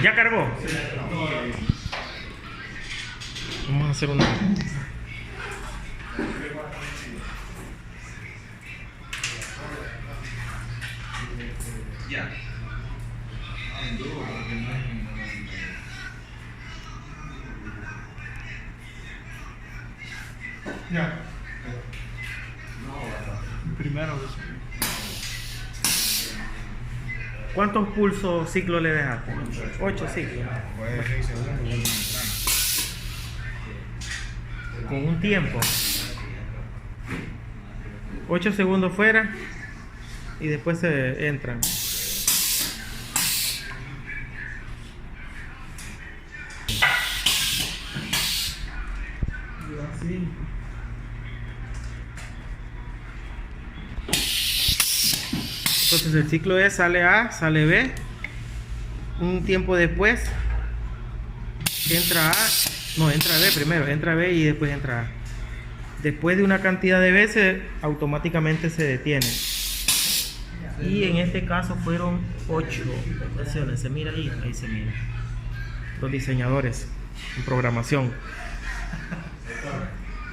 ¿Ya cargó? Vamos a hacer una... Ya. Ya. Primero. ¿Cuántos pulsos ciclos le dejaste? 8 ciclos. Pues 6 segundos. Con un tiempo. 8 segundos fuera y después se entran. Así. Entonces el ciclo es sale A, sale B. Un tiempo después entra A, no, entra B primero, entra B y después entra A. Después de una cantidad de veces automáticamente se detiene. Y en este caso fueron 8 operaciones. Se mira ahí, ahí se mira. Los diseñadores en programación.